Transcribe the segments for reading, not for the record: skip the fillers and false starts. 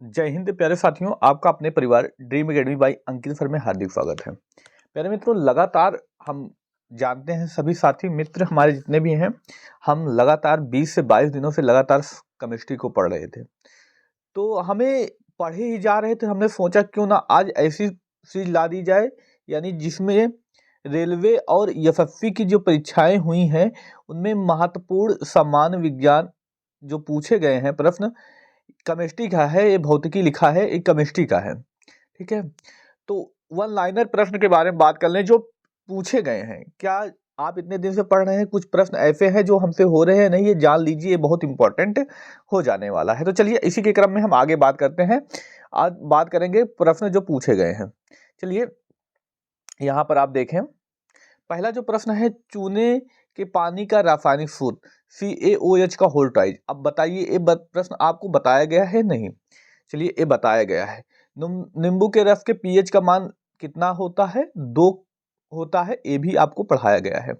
जय हिंद प्यारे साथियों, आपका अपने परिवार dream academy by Ankit sir में हार्दिक स्वागत है। प्यारे मित्रों, लगातार हम जानते हैं, सभी साथी मित्र हमारे जितने भी हैं, हम लगातार 20 से 22 दिनों से लगातार केमिस्ट्री को पढ़ रहे थे। तो हमें पढ़े ही जा रहे थे, हमने सोचा क्यों ना आज ऐसी चीज ला दी जाए, यानी जिसमें रेलवे और एफएफसी की जो परीक्षाएं हुई हैं उनमें महत्वपूर्ण सामान्य विज्ञान जो पूछे गए हैं प्रश्न, केमिस्ट्री का है, ये भौतिकी लिखा है, एक केमिस्ट्री का है। ठीक है, तो वन लाइनर प्रश्न के बारे में बात कर लें जो पूछे गए हैं। क्या आप इतने दिन से पढ़ रहे हैं? कुछ प्रश्न ऐसे हैं जो हमसे हो रहे हैं नहीं, ये जान लीजिए, ये बहुत इंपॉर्टेंट हो जाने वाला है। तो चलिए इसी के क्रम में हम आगे बात करते हैं। आज बात करेंगे प्रश्न जो पूछे गए हैं। चलिए यहाँ पर आप देखें, पहला जो प्रश्न है, चूने के पानी का रासायनिक सूत्र CaOH का होल ट्वाइस। अब बताइए, ये प्रश्न आपको बताया गया है नहीं? चलिए, ये बताया गया है। नींबू के रस के पीएच का मान कितना होता है? 2 होता है, ये भी आपको पढ़ाया गया है।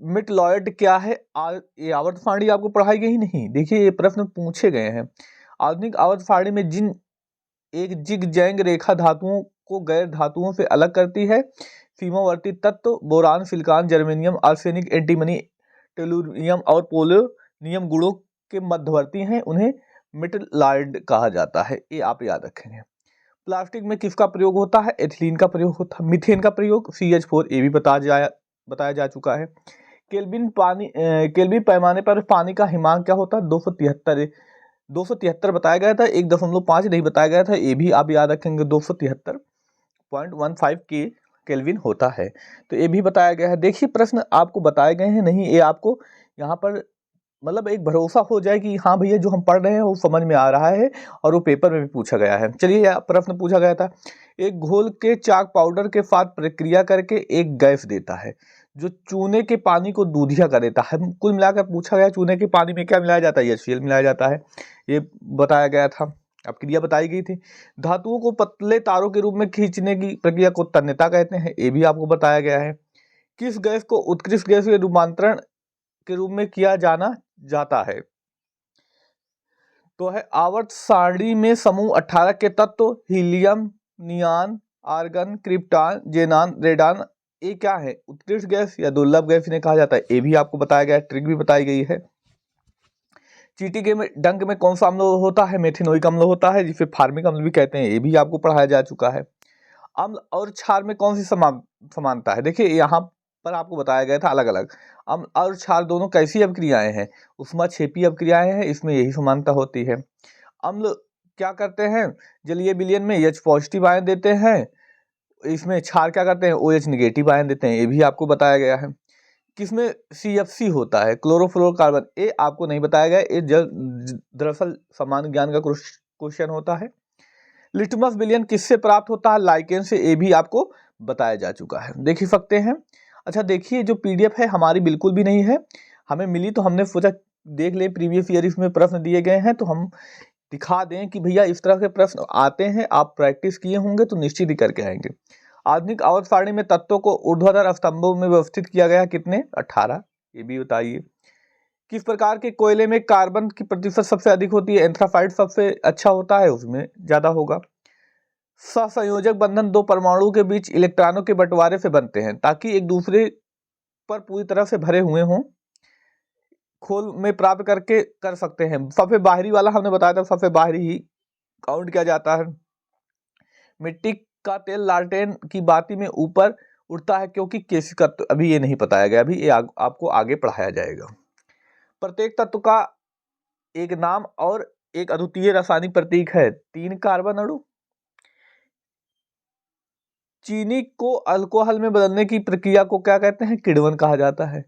मिटलॉयड क्या है? ये आवर्त सारणी आपको पढ़ाई गई नहीं? देखिए, ये प्रश्न पूछे गए हैं। आधुनिक आवर्त सारणी में जिन एक जिग-जैग रेखा धातुओं को गैर धातुओं से अलग करती है, सीमावर्ती तत्व boron, silicon, germanium, arsenic, antimony, tellurium और पोलोनियम गुणों के मध्यवर्ती हैं, उन्हें मिटलॉयड कहा जाता है। ये आप याद रखेंगे। प्लास्टिक में किसका प्रयोग होता है? एथिलीन का प्रयोग होता है। मीथेन का प्रयोग CH4, ये भी बताया जा चुका है। केल्विन पैमाने पर पानी का हिमांक क्या होता है? 273 बताया गया था, 1.5 नहीं बताया गया था, ये भी आप याद रखेंगे। 273.15 के केल्विन होता है, तो ये भी बताया गया है। देखिए, प्रश्न आपको बताए गए हैं नहीं, ये आपको यहाँ पर मतलब एक भरोसा हो जाए कि हाँ भैया, जो हम पढ़ रहे हैं वो समझ में आ रहा है और वो पेपर में भी पूछा गया है। चलिए, यह प्रश्न पूछा गया था, एक घोल के चाक पाउडर के साथ प्रक्रिया करके एक गैस देता है जो चूने के पानी को दूधिया कर देता है। कुल मिलाकर पूछा गया, चूने के पानी में क्या मिलाया जाता है? HCl मिलाया जाता है, ये बताया गया था। अब क्रिया बताई गई थी। धातुओं को पतले तारों के रूप में खींचने की प्रक्रिया को तन्यता कहते हैं, ये भी आपको बताया गया है। किस गैस को उत्कृष्ट गैस के रूपांतरण के रूप में किया जाना जाता है? तो है आवर्त सारणी में समूह 18 के तत्व हीलियम, नियान, आर्गन, क्रिप्टॉन, जेनान, रेडान, ये क्या है? उत्कृष्ट गैस या दुर्लभ गैस इन्हें कहा जाता है, ये भी आपको बताया गया है, ट्रिक भी बताई गई है। चींटी के डंक में कौन सा अम्ल होता है? मेथिनोइक अम्ल होता है, जिसे फार्मिक अम्ल भी कहते हैं, ये भी आपको पढ़ाया जा चुका है। अम्ल और क्षार में कौन सी समानता है? देखिए, यहाँ पर आपको बताया गया था अलग अलग। अम्ल और क्षार दोनों कैसी अभिक्रियाएं हैं? ऊष्माक्षेपी अभिक्रियाएं हैं, इसमें यही समानता होती है। अम्ल क्या करते हैं? जलीय विलयन में H पॉजिटिव आयन देते हैं, इसमें क्षार क्या करते हैं? OH निगेटिव आयन देते हैं, ये भी आपको बताया गया है। किसमें CFC होता है? क्लोरोफ्लोरोकार्बन, ये आपको नहीं बताया गया, ये दरअसल सामान्य ज्ञान का क्वेश्चन होता है। लिटमस विलयन किससे प्राप्त होता है? लाइकेन से, ये भी आपको बताया जा चुका है, देख ही सकते हैं। अच्छा देखिए, जो PDF है हमारी बिल्कुल भी नहीं है, हमें मिली तो हमने सोचा देख ले, प्रीवियस ईयर इसमें प्रश्न दिए गए हैं तो हम दिखा दें कि भैया इस तरह के प्रश्न आते हैं, आप प्रैक्टिस किए होंगे तो निश्चित ही करके आएंगे। आधुनिक आवर्त सारणी में तत्वों को ऊर्ध्वाधर स्तंभों में व्यवस्थित किया गया, कितने? 18, ये भी बताइए। किस प्रकार के कोयले में कार्बन की प्रतिशत सबसे अधिक होती है? एंथ्रासाइट सबसे अच्छा होता है, उसमें ज्यादा होगा। सहसंयोजक बंधन दो परमाणु के बीच इलेक्ट्रॉनों के बंटवारे से बनते हैं ताकि एक दूसरे पर पूरी तरह से भरे हुए हों, खोल में प्राप्त करके कर सकते हैं। सबसे बाहरी वाला हमने बताया था, सबसे बाहरी ही काउंट किया जाता है। मिट्टी का तेल लालटेन की बाती में ऊपर उठता है क्योंकि केशिका का, तो अभी ये नहीं बताया गया, अभी ये आपको आगे पढ़ाया जाएगा। प्रत्येक तत्व का एक नाम और एक अद्वितीय रासायनिक प्रतीक है, 3 कार्बन अणु। चीनी को अल्कोहल में बदलने की प्रक्रिया को क्या कहते हैं? किण्वन कहा जाता है।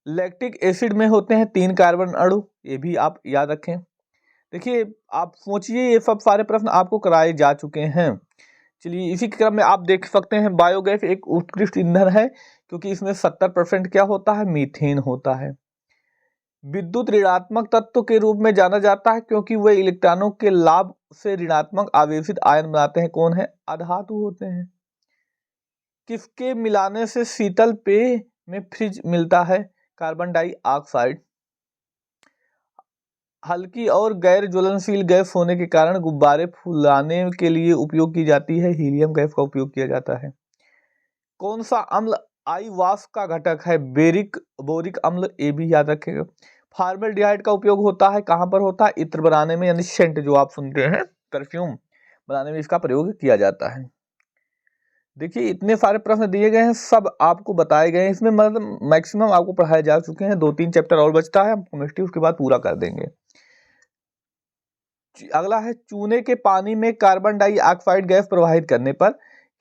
लैक्टिक एसिड में होते हैं 3 कार्बन अणु, ये भी आप याद रखें। देखिए, आप सोचिए, ये सब सारे प्रश्न आपको कराए जा चुके हैं। चलिए इसी क्रम में आप देख सकते हैं, बायोगैस एक उत्कृष्ट ईंधन है क्योंकि इसमें 70% क्या होता है? मीथेन होता है। विद्युत ऋणात्मक तत्व के रूप में जाना जाता है क्योंकि वे इलेक्ट्रॉनों के लाभ से ऋणात्मक आवेशित आयन बनाते हैं, कौन है? अधातु होते हैं। किसके मिलाने से शीतल पेय में फ्रिज मिलता है? Carbon dioxide. हल्की और गैर ज्वलनशील गैस होने के कारण गुब्बारे फुलाने के लिए उपयोग की जाती है, हीलियम गैस का उपयोग किया जाता है। कौन सा अम्ल आई वाष्प का घटक है? बोरिक अम्ल, ये भी याद रखेगा। फॉर्मल्डिहाइड का उपयोग होता है, कहाँ पर होता है? इत्र बनाने में, यानी सेंट जो आप सुनते हैं, परफ्यूम बनाने में इसका प्रयोग किया जाता है। देखिए इतने सारे प्रश्न दिए गए हैं, सब आपको बताए गए हैं, इसमें मतलब मैक्सिमम आपको पढ़ाए जा चुके हैं। 2-3 चैप्टर और बचता है, हम केमिस्ट्री उसके बाद पूरा कर देंगे। अगला है, चूने के पानी में कार्बन डाइऑक्साइड गैस प्रवाहित करने पर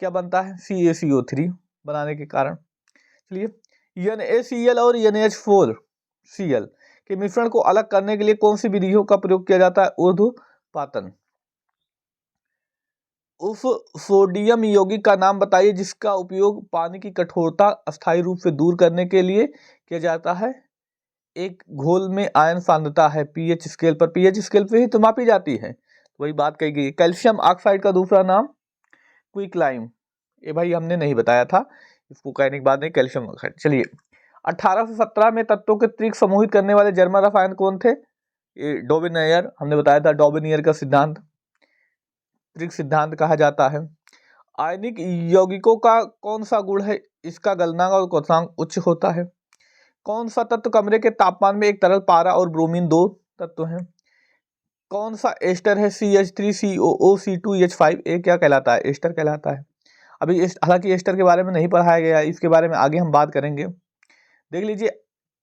क्या बनता है? CaCO3 बनाने के कारण। चलिए, NaCl और NH4Cl के मिश्रण को अलग करने के लिए कौन सी विधियों का प्रयोग किया जाता है? ऊर्ध्वपातन। उस सोडियम यौगिक का नाम बताइए जिसका उपयोग पानी की कठोरता अस्थायी रूप से दूर करने के लिए किया जाता है। एक घोल में आयन सांद्रता है pH स्केल पर, pH स्केल पे ही तो मापी जाती है, तो वही बात कही गई। कैल्शियम ऑक्साइड का दूसरा नाम? क्विकलाइम। ये भाई हमने नहीं बताया था, इसको कहने के बाद नहीं, कैल्शियम ऑक्साइड। चलिए, 1817 में तत्वों के त्रिक समूहित करने वाले जर्मन रसायन कौन थे? ये डोबेनियर, हमने बताया था डोबेनियर का सिद्धांत, त्रिक सिद्धांत कहा जाता है। आयनिक यौगिकों का कौन सा गुण है? इसका गलनांक और क्वथनांक उच्च होता है। कौन सा तत्व कमरे के तापमान में एक तरल पारा और ब्रोमीन दो तत्व हैं? कौन सा एस्टर है? CH3COO C2H5, ये क्या कहलाता है? एस्टर कहलाता है। अभी हालांकि एस्टर के बारे में नहीं पढ़ाया गया है, इसके बारे में आगे हम बात करेंगे। देख लीजिए,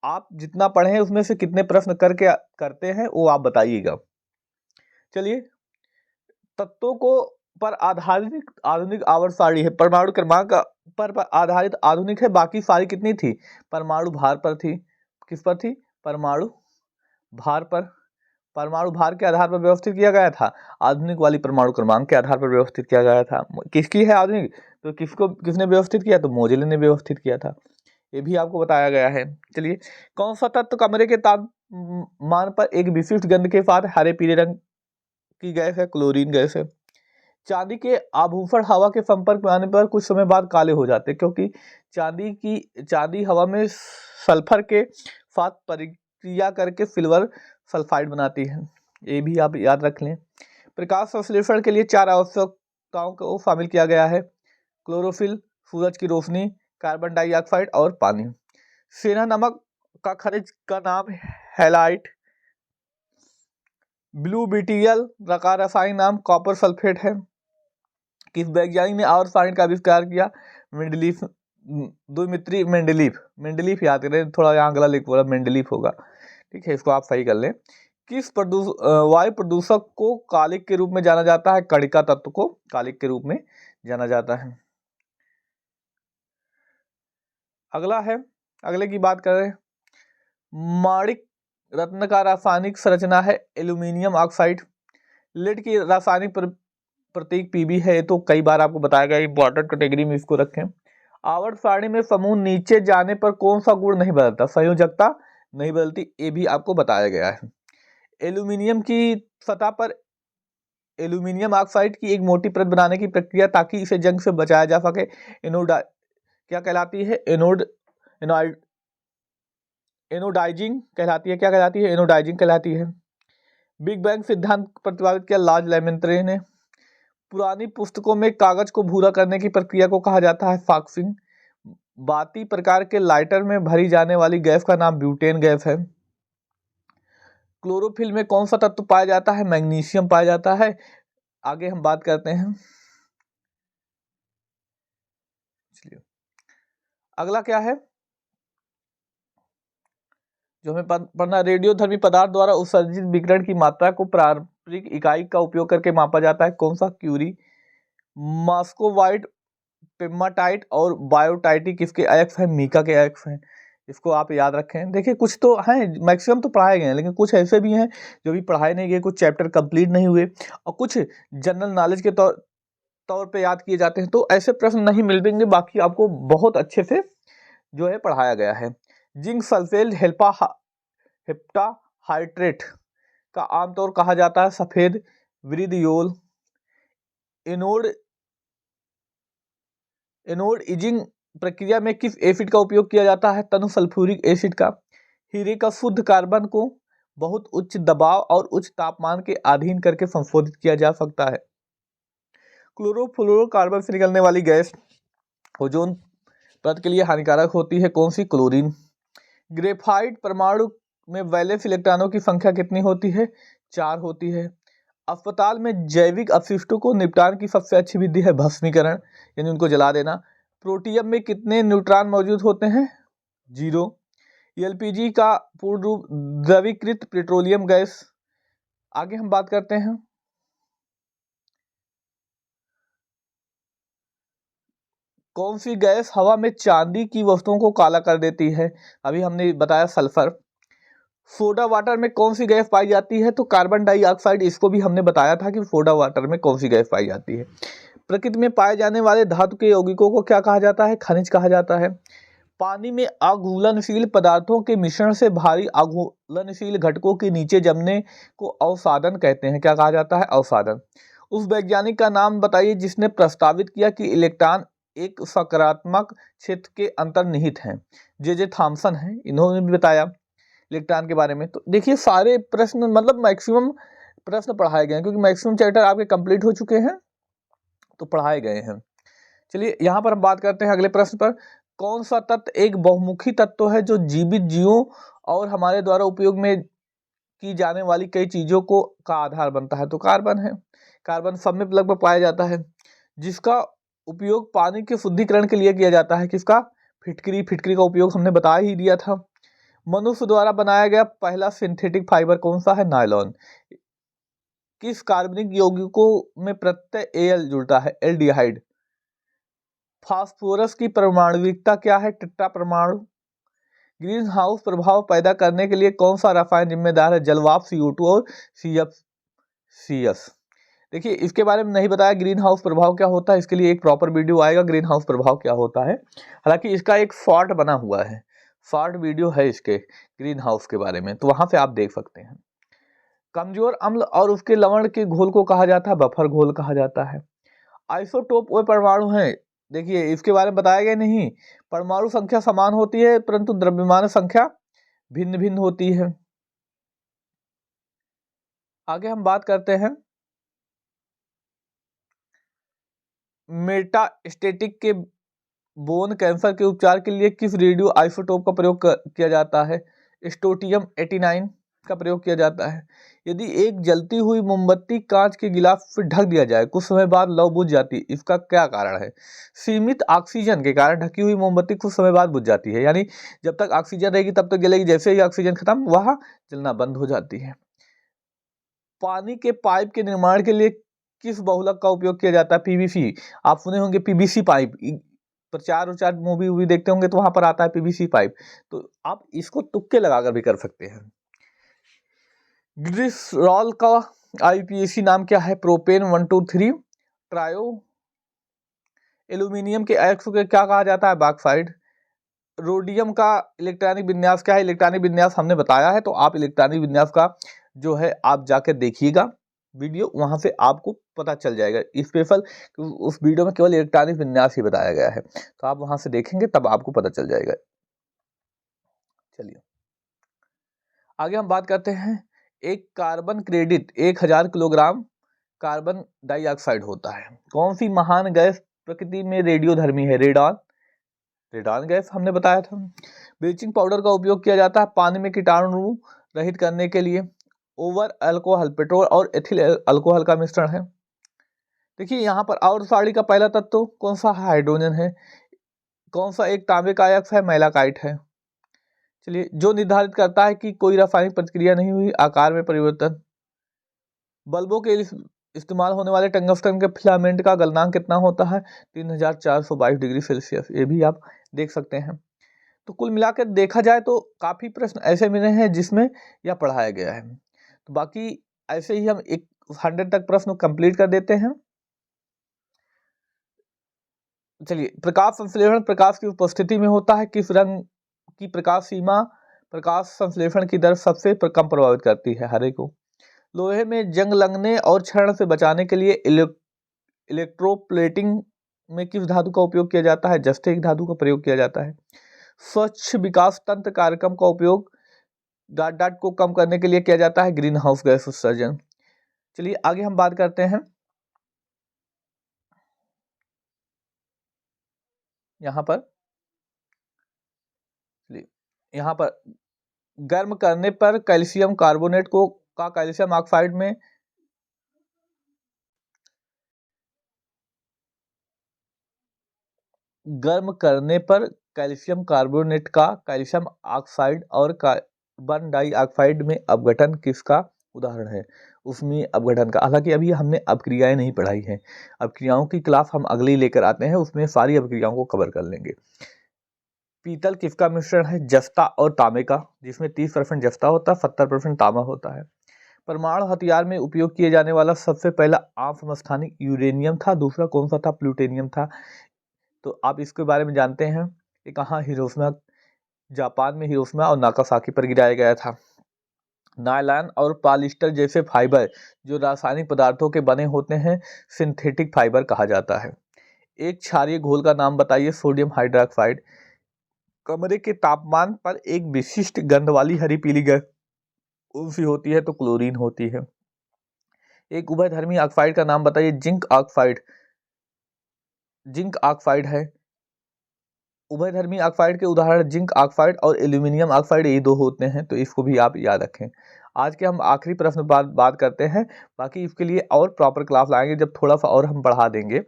आप जितना पढ़े हैं उसमें से कितने प्रश्न करते हैं वो आप बताइएगा। चलिए, तत्वों को पर आधारित आधुनिक आवर्त सारणी है, परमाणु क्रमांक पर आधारित आधुनिक है, बाकी सारी कितनी थी? परमाणु भार पर थी। किस पर थी? परमाणु भार पर। परमाणु भार के आधार पर व्यवस्थित किया गया था, आधुनिक वाली परमाणु क्रमांक के आधार पर व्यवस्थित किया गया था। किसकी है आधुनिक? तो किसने व्यवस्थित किया? तो मोजेले ने व्यवस्थित किया था, ये भी आपको बताया गया है। चलिए, कौन सा तत्व कमरे के तापमान पर एक विशिष्ट गंध के साथ हरे पीले रंग की गैस है? क्लोरीन गैस है। चांदी के आभूषण हवा के संपर्क में आने पर कुछ समय बाद काले हो जाते हैं, क्योंकि चांदी हवा में सल्फर के साथ प्रतिक्रिया करके सिल्वर सल्फाइड बनाती है, ये भी आप याद रख लें। प्रकाश संश्लेषण के लिए 4 आवश्यकताओं को शामिल किया गया है: क्लोरोफिल, सूरज की रोशनी, कार्बन डाइऑक्साइड और पानी। सेना नमक का खनिज का नाम हैलाइट। ब्लू बीटीएल का रासायनिक नाम कॉपर सल्फेट है। किस वैज्ञानिक ने आवर्त सारणी का आविष्कार किया? मेंडलीफ, द्विमित्रीय मेंडलीफ याद करें, थोड़ा यहाँ गला लिख बोला, मेंडलीफ होगा, ठीक है, इसको आप सही कर लें। किस वायु प्रदूषक को कालिक के रूप में जाना जाता है? कणिका तत्व को कालिक के रूप में जाना जाता है। अगला है, अगले की बात करें, माणिक रत्न का रासायनिक संरचना है एल्यूमिनियम ऑक्साइड। लेड की रासायनिक प्रतीक Pb है, तो कई बार आपको बताया गया, इंपॉर्टेंट कैटेगरी में इसको रखें। आवर्त सारणी में समूह नीचे जाने पर कौन सा गुण नहीं बदलता? संयोजकता नहीं बदलती, ये भी आपको बताया गया है। एल्यूमिनियम की सतह पर एल्यूमिनियम ऑक्साइड की एक मोटी परत बनाने की प्रक्रिया ताकि इसे जंग से बचाया जा सके, क्या कहलाती है? एनोडाइजिंग कहलाती है। क्या कहलाती है? एनोडाइजिंग कहलाती है। बिग बैंग सिद्धांत प्रतिपादित किया लॉर्ड लेमेंत्रे ने। पुरानी पुस्तकों में कागज को भूरा करने की प्रक्रिया को कहा जाता है फॉक्सिंग। बाती प्रकार के लाइटर में भरी जाने वाली गैस का नाम ब्यूटेन गैस है। क्लोरोफिल में कौन सा तत्व पाया जाता है? मैग्नीशियम पाया जाता है। आगे हम बात करते हैं। चलिए, अगला क्या है जो हमें पढ़ना? रेडियोधर्मी पदार्थ द्वारा उत्सर्जित विकिरण की मात्रा को पारंपरिक इकाई का उपयोग करके मापा जाता है, कौन सा? क्यूरी। मॉस्कोवाइट, पेमाटाइट और बायोटाइटी किसके अयस्क हैं? मीका के अयस्क हैं, इसको आप याद रखें। देखिए, कुछ तो हैं, मैक्सिमम तो पढ़ाए गए हैं, लेकिन कुछ ऐसे भी हैं जो भी पढ़ाए नहीं गए, कुछ चैप्टर कंप्लीट नहीं हुए और कुछ जनरल नॉलेज के तौर पे याद किए जाते हैं, तो ऐसे प्रश्न नहीं मिलेंगे। बाकी आपको बहुत अच्छे से जो है पढ़ाया गया है। जिंक सल्फेट हेप्टाहाइड्रेट का आमतौर कहा जाता है सफेद विरिडियोल। एनोड प्रक्रिया में किस एसिड का उपयोग किया जाता है? तनु सल्फ्यूरिक एसिड का। हीरे का शुद्ध कार्बन को बहुत उच्च दबाव और उच्च तापमान के अधीन करके संशोधित किया जा सकता है। क्लोरोफ्लोरोकार्बन से निकलने वाली गैस ओजोन परत के लिए हानिकारक होती है। कौन सी? क्लोरीन। ग्रेफाइट परमाणु में वैलेंस इलेक्ट्रॉनों की संख्या कितनी होती है? 4 होती है। अस्पताल में जैविक अपशिष्टों को निपटान की सबसे अच्छी विधि है भस्मीकरण, यानी उनको जला देना। प्रोटियम में कितने न्यूट्रॉन मौजूद होते हैं? 0। एलपीजी का पूर्ण रूप द्रवीकृत पेट्रोलियम गैस। आगे हम बात करते हैं कौन सी गैस हवा में चांदी की वस्तुओं को काला कर देती है? अभी हमने बताया सल्फर। सोडा वाटर में कौन सी गैस पाई जाती है? तो कार्बन डाइऑक्साइड। इसको भी हमने बताया था कि सोडा वाटर में कौन सी गैस पाई जाती है। प्रकृति में पाए जाने वाले धातु के यौगिकों को क्या कहा जाता है? खनिज कहा जाता है। पानी में अघुलनशील पदार्थों के मिश्रण से भारी अघुलनशील घटकों के नीचे जमने को अवसादन कहते हैं। क्या कहा जाता है? अवसादन। उस वैज्ञानिक का नाम बताइए जिसने प्रस्तावित किया कि इलेक्ट्रॉन एक सकारात्मक क्षेत्र के अंतर्निहित हैं। जे थॉमसन है, इन्होंने भी बताया इलेक्ट्रॉन के बारे में। तो देखिए सारे प्रश्न मतलब मैक्सिमम प्रश्न पढ़ाए गए हैं, क्योंकि मैक्सिमम चैप्टर आपके कंप्लीट हो चुके हैं तो पढ़ाए गए हैं। चलिए यहाँ पर हम बात करते हैं अगले प्रश्न पर। कौन सा तत्व एक बहुमुखी तत्व है जो जीवित जीवों और हमारे द्वारा उपयोग में की जाने वाली कई चीजों को का आधार बनता है? तो कार्बन है। कार्बन सब में लगभग पाया जाता है। जिसका उपयोग पानी के शुद्धिकरण के लिए किया जाता है। किसका? फिटकरी। फिटकरी का उपयोग हमने बता ही दिया था। मनुष्य द्वारा बनाया गया पहला सिंथेटिक फाइबर कौन सा है? नायलॉन। किस कार्बनिक यौगिकों में प्रत्यय एल जुड़ता है? एल्डिहाइड। फास्फोरस की परमाणुविकता क्या है? टेट्रा परमाणु। ग्रीन हाउस प्रभाव पैदा करने के लिए कौन सा रसायन जिम्मेदार है? जलवाष्प, CO2 और CFCs। देखिए इसके बारे में नहीं बताया ग्रीन हाउस प्रभाव क्या होता है, इसके लिए एक प्रॉपर वीडियो आएगा ग्रीन हाउस प्रभाव क्या होता है। हालांकि इसका एक शॉर्ट बना हुआ है, शॉर्ट वीडियो है इसके ग्रीन हाउस के बारे में, तो वहां से आप देख सकते हैं। कमजोर अम्ल और उसके लवण के घोल को कहा जाता है? बफर घोल कहा जाता है। आइसोटोप वो परमाणु हैं, देखिए इसके बारे में बताया गया नहीं। परमाणु संख्या समान होती है परंतु द्रव्यमान संख्या भिन्न भिन्न होती है। आगे हम बात करते हैं मेटास्टेटिक के बोन कैंसर के उपचार के लिए किस रेडियो आइसोटोप का प्रयोग किया जाता है? स्टोटियम 89 का प्रयोग किया जाता है। यदि एक जलती हुई मोमबत्ती कांच के गिलाफ से ढक दिया जाए, कुछ समय बाद लौ बुझ जाती, इसका क्या कारण है? सीमित ऑक्सीजन के कारण ढकी हुई मोमबत्ती कुछ समय बाद बुझ जाती है, यानी जब तक ऑक्सीजन रहेगी तब तक जलेगी, जैसे ही ऑक्सीजन खत्म वह जलना बंद हो जाती है। पानी के पाइप के निर्माण के लिए किस बहुलक का उपयोग किया जाता है? पीवीसी। आप सुने होंगे पीवीसी पाइप, प्रचार उचार मूवी वूवी देखते होंगे तो वहां पर आता है पीवीसी पाइप, तो आप इसको तुक्के लगाकर भी कर सकते हैं। ग्लिसरॉल का आईयूपीएसी नाम क्या है? Propane 123 trio. एल्यूमिनियम के अयस्क को क्या कहा जाता है? बॉक्साइड। रोडियम का इलेक्ट्रॉनिक विन्यास क्या है? इलेक्ट्रॉनिक विन्यास हमने बताया है, तो आप इलेक्ट्रॉनिक विन्यास का जो है आप जाकर देखिएगा वीडियो, वहां से आपको पता चल जाएगा। स्पेशल उस वीडियो में केवल इलेक्ट्रॉनिक विन्यास ही बताया गया है, तो आप वहां से देखेंगे तब आपको पता चल जाएगा। चलिए आगे हम बात करते हैं। एक carbon credit 1000 kilogram carbon dioxide होता है। कौन सी महान गैस प्रकृति में रेडियोधर्मी है? रेडॉन। रेडॉन गैस हमने बताया था। ब्लीचिंग पाउडर का उपयोग किया जाता है पानी में कीटाणु रहित करने के लिए। ओवर अल्कोहल पेट्रोल और एथिल अल्कोहल का मिश्रण है। देखिए यहाँ पर और साड़ी का पहला तत्व कौन सा? हाइड्रोजन है। कौन सा एक तांबे का अयस्क है? मैलाकाइट है। चलिए जो निर्धारित करता है कि कोई रासायनिक प्रतिक्रिया नहीं हुई, आकार में परिवर्तन। बल्बों के इस्तेमाल होने वाले टंगस्टन के फिलामेंट का गलनांक कितना होता है? 3422 डिग्री सेल्सियस। ये भी आप देख सकते हैं। तो कुल मिलाकर देखा जाए तो काफी प्रश्न ऐसे मिले हैं जिसमें यह पढ़ाया गया है। तो बाकी ऐसे ही हम 100 तक प्रश्न कंप्लीट कर देते हैं। चलिए प्रकाश संश्लेषण प्रकाश की उपस्थिति में होता है। किस रंग की प्रकाश सीमा प्रकाश संश्लेषण की दर सबसे कम प्रभावित करती है? हरे को। लोहे में जंग लगने और क्षरण से बचाने के लिए इलेक्ट्रोप्लेटिंग में किस धातु का उपयोग किया जाता है? जस्ते धातु का प्रयोग किया जाता है। स्वच्छ विकास तंत्र कार्यक्रम का उपयोग डॉट डॉट को कम करने के लिए किया जाता है ग्रीन हाउस गैस उत्सर्जन। चलिए आगे हम बात करते हैं। यहाँ पर यहाँ पर गर्म करने पर कैल्शियम कार्बोनेट को का कैल्शियम ऑक्साइड में गर्म करने पर कैल्शियम कार्बोनेट का कैल्शियम ऑक्साइड और कार्बन डाइऑक्साइड में अपघटन किसका उदाहरण है? उसमें अपघटन का। हालांकि अभी हमने अपक्रियाएं नहीं पढ़ाई हैं, अपक्रियाओं की क्लास हम अगले ही लेकर आते हैं, उसमें सारी अपक्रियाओं को कवर कर लेंगे। पीतल किसका मिश्रण है? जस्ता और तांबे का, जिसमें 30% जस्ता होता है, 70% तांबा होता है। परमाणु हथियार में उपयोग किए जाने वाला सबसे पहला आम समस्थानिक यूरेनियम था, दूसरा कौन सा था? प्लूटोनियम था। तो आप इसके बारे में जानते हैं, ये कहाँ? हिरोशिमा, जापान में हिरोशिमा और नागासाकी पर गिराया गया था। नायलॉन और पॉलिएस्टर जैसे फाइबर जो रासायनिक पदार्थों के बने होते हैं, सिंथेटिक फाइबर कहा जाता है। एक क्षारीय घोल का नाम बताइए। Sodium hydroxide. कमरे के तापमान पर एक विशिष्ट गंध वाली हरी पीली गैस कौन सी होती है? तो क्लोरीन होती है। एक उभयधर्मी ऑक्साइड का नाम बताइए। Zinc oxide. जिंक ऑक्साइड है। उभयधर्मी ऑक्साइड के उदाहरण जिंक ऑक्साइड और एल्यूमिनियम ऑक्साइड, ये दो होते हैं, तो इसको भी आप याद रखें। आज के हम आखिरी प्रश्न बात करते हैं, बाकी इसके लिए और प्रॉपर क्लास लाएंगे जब थोड़ा सा और हम बढ़ा देंगे।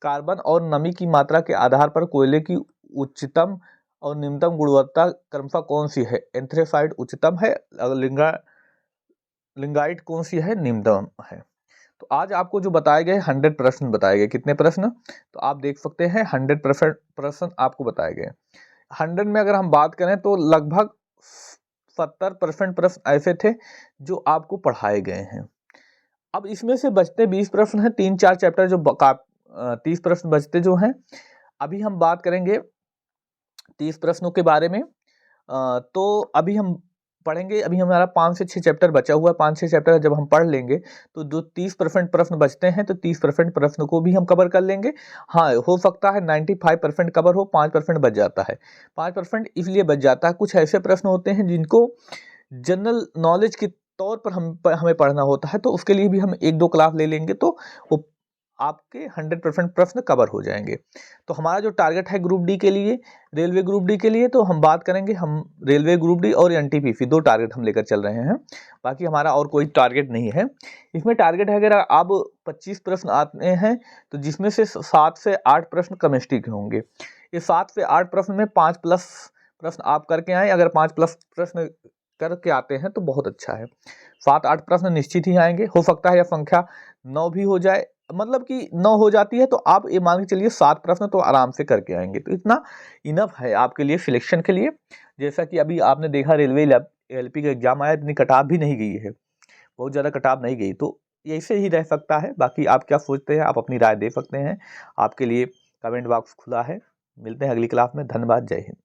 कार्बन और नमी की मात्रा के आधार पर कोयले की उच्चतम और निम्नतम गुणवत्ता क्रमशः कौन सी है? एंथ्रेसाइट उच्चतम है, लिंगाइट कौन सी है? निम्नतम है। तो आज आपको जो बताए गए 100 प्रश्न बताए गए। कितने प्रश्न? तो आप देख सकते हैं 100 प्रश्न आपको बताए गए। 100 में अगर हम बात करें तो लगभग 70% प्रश्न ऐसे थे जो आपको पढ़ाए गए हैं। अब इसमें से बचते 20 प्रश्न हैं, 3-4 चैप्टर जो 30 प्रश्न बचते जो हैं। अभी हम बात करेंगे 30 प्रश्नों के बारे में। तो अभी हम पढ़ेंगे, अभी हमारा 5 से 6 चैप्टर बचा हुआ है। 5-6 चैप्टर जब हम पढ़ लेंगे तो जो 30% प्रश्न बचते हैं, तो 30% प्रश्न को भी हम कवर कर लेंगे। हाँ, हो सकता है 95% कवर हो, 5% बच जाता है। 5% इसलिए बच जाता है, कुछ ऐसे प्रश्न होते हैं जिनको जनरल नॉलेज के तौर पर हमें पढ़ना होता है, तो उसके लिए भी हम 1-2 क्लास ले लेंगे तो वो आपके 100% प्रश्न कवर हो जाएंगे। तो हमारा जो टारगेट है ग्रुप डी के लिए, रेलवे ग्रुप डी के लिए, तो हम बात करेंगे, हम रेलवे ग्रुप डी और एनटीपीसी 2 टारगेट हम लेकर चल रहे हैं। बाकी हमारा और कोई टारगेट नहीं है। इसमें टारगेट है अगर अब 25 प्रश्न आते हैं तो जिसमें से 7 से 8 प्रश्न केमिस्ट्री के होंगे। ये 7 से 8 प्रश्न में 5+ प्रश्न आप करके आए। अगर 5+ प्रश्न करके आते हैं तो बहुत अच्छा है। 7-8 प्रश्न निश्चित ही आएंगे। हो सकता है यह संख्या 9 भी हो जाए, मतलब कि 9 हो जाती है तो आप ये मान के चलिए 7 प्रश्न तो आराम से करके आएंगे, तो इतना इनफ है आपके लिए सिलेक्शन के लिए। जैसा कि अभी आपने देखा रेलवे एलपी का एग्जाम आया, इतनी कटाव भी नहीं गई है, बहुत ज़्यादा कटाव नहीं गई, तो ऐसे ही रह सकता है। बाकी आप क्या सोचते हैं, आप अपनी राय दे सकते हैं। आपके लिए कमेंट बॉक्स खुला है। मिलते हैं अगली क्लास में। धन्यवाद। जय हिंद।